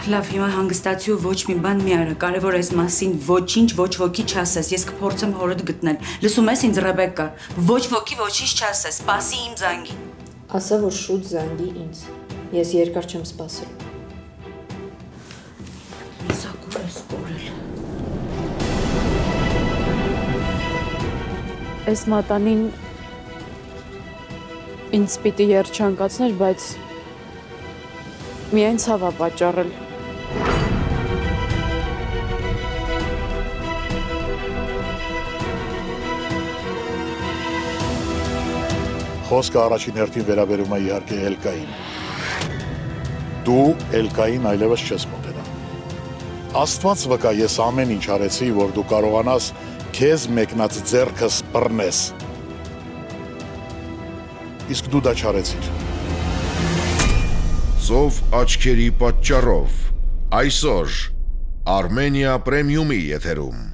Լավ, հիմա հանգստացի ու ոչ մի բան մի արա, կարևոր այս մասին ոչինչ ոչ ոքի չասես, ես կփորձեմ հորդ գտնել, լսում ես ինձ Ռեբեկա, ոչ ոքի ոչինչ չասես, սպասի իմ զանգին։ Ասա, որ շուտ զանգի ինձ, ես երկար չեմ սպասել։ Իսակուր ես կորել։ Այս մատանին ինձ պիտի երջանկացներ, բայց միայն ցավ ա պատճառել։ Խոսքը առաջին հերթին վերաբերում է իհարկե Էլկային։ Դու Էլկային այլևս չես մոտենա։ Աստված վկա, ես ամեն ինչ արեցի, որ դու կարողանաս քեզ մեկնած ձեռքս բռնես։ Իսկ դու դա չարեցիր։ Ծով աչքերի պատճառով այսօր Armenia Premium-ի եթերում